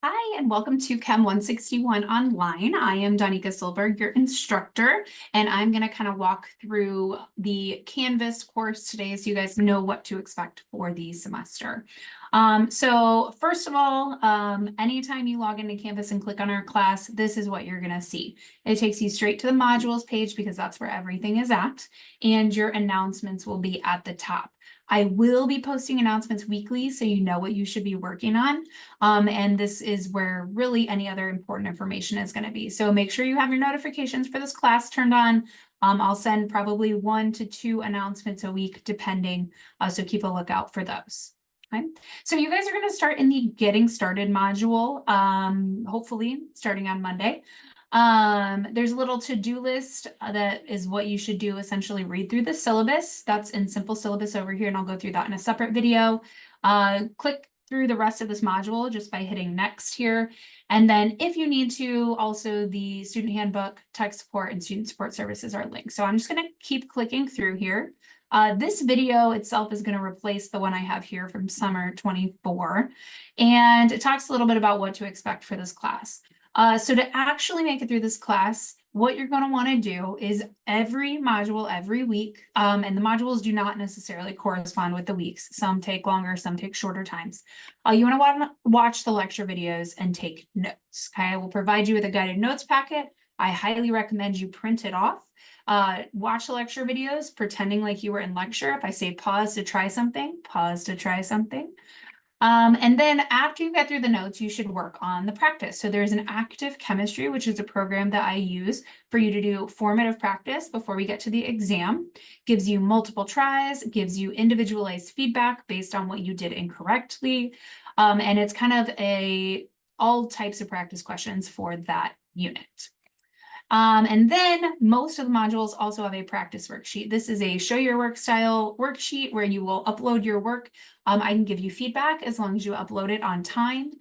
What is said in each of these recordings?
Hi, and welcome to Chem 161 Online. I am Danica Silberg, your instructor, and I'm going to kind of walk through the Canvas course today so you guys know what to expect for the semester. So first of all, anytime you log into Canvas and click on our class, this is what you're going to see. It takes you straight to the modules page because that's where everything is at, and your announcements will be at the top. I will be posting announcements weekly so you know what you should be working on. And this is where really any other important information is going to be. So make sure you have your notifications for this class turned on. I'll send probably 1 to 2 announcements a week, depending. So keep a lookout for those. Okay. So you guys are going to start in the Getting Started module, hopefully starting on Monday. There's a little to-do list that is what you should do, essentially read through the syllabus. That's in simple syllabus over here, and I'll go through that in a separate video. Click through the rest of this module just by hitting next here. And then if you need to, also the student handbook, tech support, and student support services are linked. So I'm just going to keep clicking through here. This video itself is going to replace the one I have here from summer 24. And it talks a little bit about what to expect for this class. So to actually make it through this class, what you're going to want to do is every module every week, and the modules do not necessarily correspond with the weeks. Some take longer, some take shorter times. You want to watch the lecture videos and take notes. Okay, I will provide you with a guided notes packet. I highly recommend you print it off. Watch the lecture videos, pretending like you were in lecture. If I say pause to try something, pause to try something. And then after you get through the notes, you should work on the practice. So there's an active chemistry, which is a program that I use for you to do formative practice before we get to the exam. Gives you multiple tries, gives you individualized feedback based on what you did incorrectly. And it's kind of all types of practice questions for that unit. And then most of the modules also have a practice worksheet. This is a show your work style worksheet where you will upload your work. I can give you feedback as long as you upload it on time.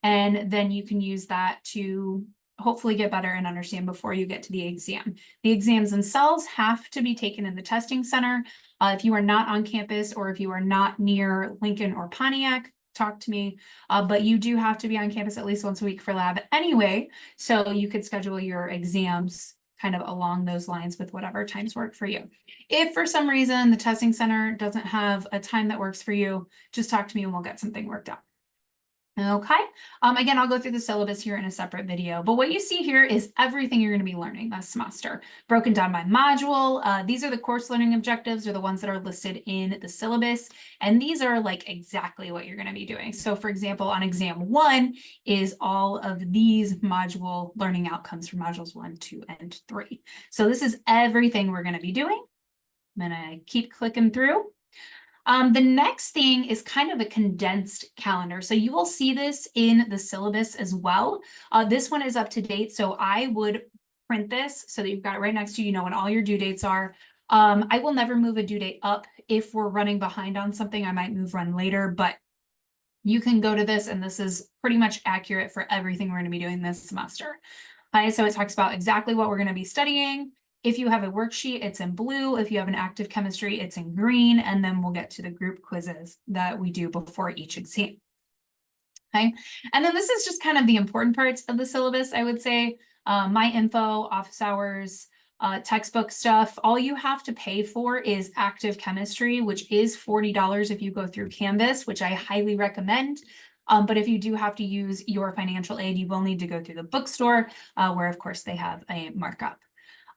And then you can use that to hopefully get better and understand before you get to the exam. The exams themselves have to be taken in the testing center. If you are not on campus or if you are not near Lincoln or Pontiac, talk to me, but you do have to be on campus at least once a week for lab anyway, so you could schedule your exams kind of along those lines with whatever times work for you. If for some reason the testing center doesn't have a time that works for you, just talk to me and we'll get something worked out. Okay, again, I'll go through the syllabus here in a separate video, but what you see here is everything you're going to be learning this semester, broken down by module. These are the course learning objectives, or the ones that are listed in the syllabus, and these are like exactly what you're going to be doing. So for example, on exam 1 is all of these module learning outcomes for modules 1, 2, and 3. So this is everything we're going to be doing. I'm going to keep clicking through. The next thing is kind of a condensed calendar. So you will see this in the syllabus as well. This one is up to date, so I would print this so that you've got it right next to you, you know when all your due dates are. I will never move a due date up. If we're running behind on something, I might move run later, but you can go to this and this is pretty much accurate for everything we're going to be doing this semester. Okay, so it talks about exactly what we're going to be studying. If you have a worksheet, it's in blue. If you have an active chemistry, it's in green. And then we'll get to the group quizzes that we do before each exam. Okay, and then this is just kind of the important parts of the syllabus, I would say. My info, office hours, textbook stuff. All you have to pay for is active chemistry, which is $40 if you go through Canvas, which I highly recommend. But if you do have to use your financial aid, you will need to go through the bookstore, where of course they have a markup.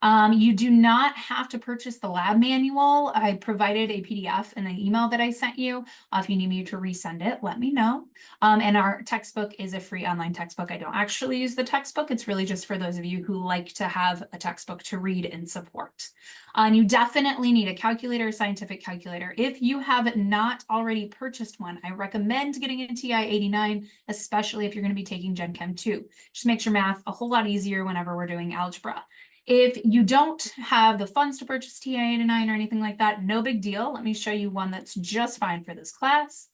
You do not have to purchase the lab manual. I provided a PDF in an email that I sent you. If you need me to resend it, let me know. And our textbook is a free online textbook. I don't actually use the textbook. It's really just for those of you who like to have a textbook to read and support. And you definitely need a calculator, a scientific calculator. If you have not already purchased one, I recommend getting a TI 89, especially if you're going to be taking Gen Chem 2. Just makes your math a whole lot easier whenever we're doing algebra. If you don't have the funds to purchase TI 89 or anything like that, no big deal. Let me show you one that's just fine for this class.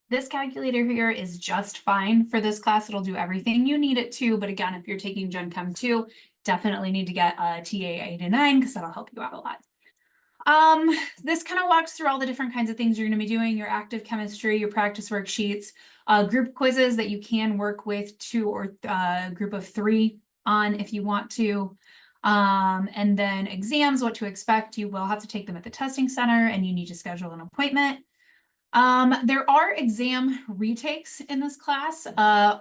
This calculator here is just fine for this class. It'll do everything you need it to. But again, if you're taking Gen Chem 2, definitely need to get a TA 89 because that'll help you out a lot. This kind of walks through all the different kinds of things you're going to be doing, your active chemistry, your practice worksheets, group quizzes that you can work with 2 or group of 3 on if you want to. And then exams, what to expect. You will have to take them at the testing center and you need to schedule an appointment. There are exam retakes in this class,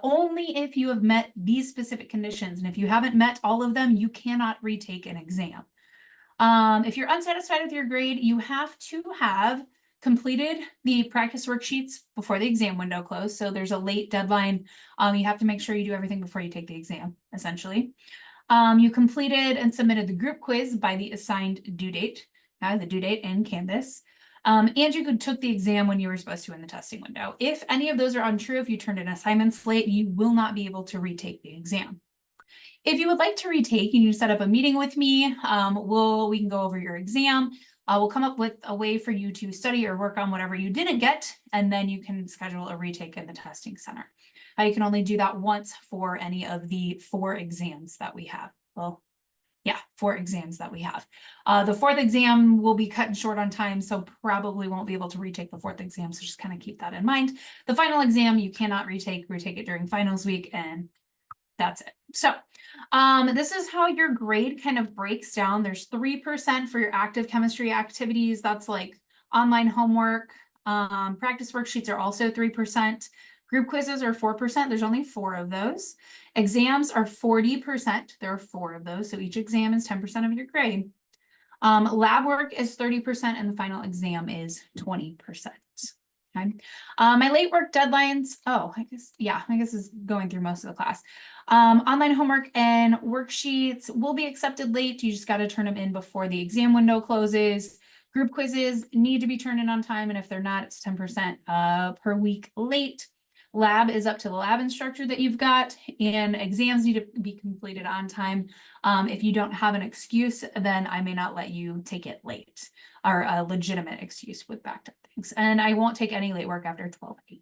only if you have met these specific conditions. And if you haven't met all of them, you cannot retake an exam. If you're unsatisfied with your grade, you have to have completed the practice worksheets before the exam window closed. So there's a late deadline. You have to make sure you do everything before you take the exam, essentially. You completed and submitted the group quiz by the assigned due date, the due date in Canvas. And you took the exam when you were supposed to in the testing window. If any of those are untrue, if you turned in assignments late, you will not be able to retake the exam. If you would like to retake, you need to set up a meeting with me. We can go over your exam. We'll come up with a way for you to study or work on whatever you didn't get, and then you can schedule a retake in the testing center. You can only do that once for any of the 4 exams that we have. Well, yeah, 4 exams that we have. The 4th exam will be cut short on time, so probably won't be able to retake the 4th exam, so just kind of keep that in mind. The final exam, you cannot retake it during finals week, and that's it. So this is how your grade kind of breaks down. There's 3% for your active chemistry activities. That's like online homework. Practice worksheets are also 3%. Group quizzes are 4%. There's only 4 of those. Exams are 40%. There are 4 of those. So each exam is 10% of your grade. Lab work is 30% and the final exam is 20%. Okay. My late work deadlines. I guess is going through most of the class. Online homework and worksheets will be accepted late. You just got to turn them in before the exam window closes. Group quizzes need to be turned in on time, and if they're not, it's 10% per week late. Lab is up to the lab instructor that you've got, and exams need to be completed on time. If you don't have an excuse, then I may not let you take it late, or a legitimate excuse with backed up things. And I won't take any late work after 12/8.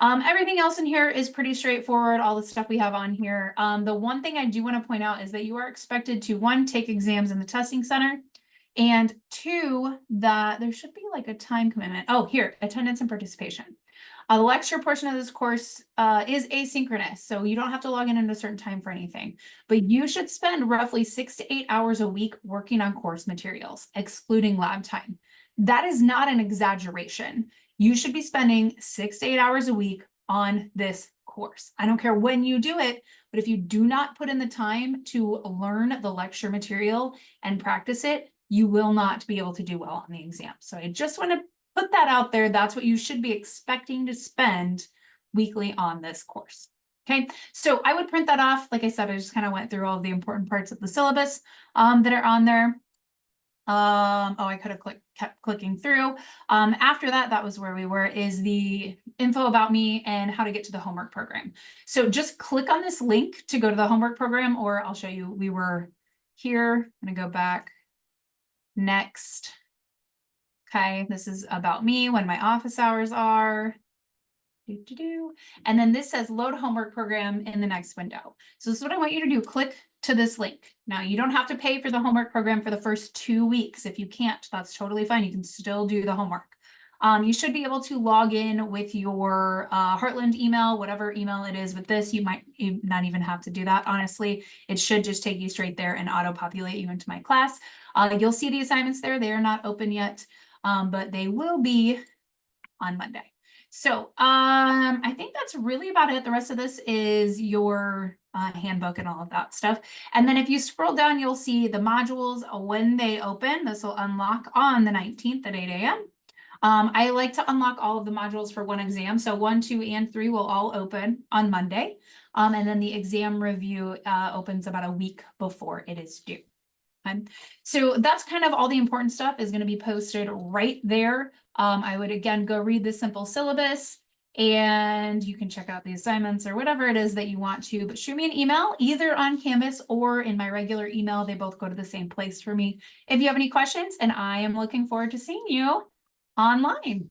Everything else in here is pretty straightforward, all the stuff we have on here. The one thing I do want to point out is that you are expected to, 1, take exams in the testing center, and 2, that there should be like a time commitment. Oh, here, attendance and participation. The lecture portion of this course is asynchronous, so you don't have to log in at a certain time for anything, but you should spend roughly 6 to 8 hours a week working on course materials, excluding lab time. That is not an exaggeration. You should be spending 6 to 8 hours a week on this course. I don't care when you do it, but if you do not put in the time to learn the lecture material and practice it, you will not be able to do well on the exam. So I just want to put that out there. That's what you should be expecting to spend weekly on this course. Okay, so I would print that off. Like I said, I just kind of went through all of the important parts of the syllabus that are on there. I could have kept clicking through. After that, that was where we were, is the info about me and how to get to the homework program. So just click on this link to go to the homework program, or I'll show you. We were here. I'm gonna go back. Next. Okay, this is about me, when my office hours are. And then this says load homework program in the next window. So this is what I want you to do. Click to this link. Now, you don't have to pay for the homework program for the first 2 weeks. If you can't, that's totally fine. You can still do the homework. You should be able to log in with your Heartland email, whatever email it is with this. You might not even have to do that, honestly. It should just take you straight there and auto-populate you into my class. You'll see the assignments there. They are not open yet, but they will be on Monday. So I think that's really about it. The rest of this is your handbook and all of that stuff. And then if you scroll down, you'll see the modules when they open. This will unlock on the 19th at 8 a.m. I like to unlock all of the modules for one exam. So 1, 2, and 3 will all open on Monday. And then the exam review opens about a week before it is due. So that's kind of all the important stuff is going to be posted right there. I would again go read the simple syllabus, and you can check out the assignments or whatever it is that you want to, but shoot me an email either on Canvas or in my regular email. They both go to the same place for me if you have any questions, and I am looking forward to seeing you online.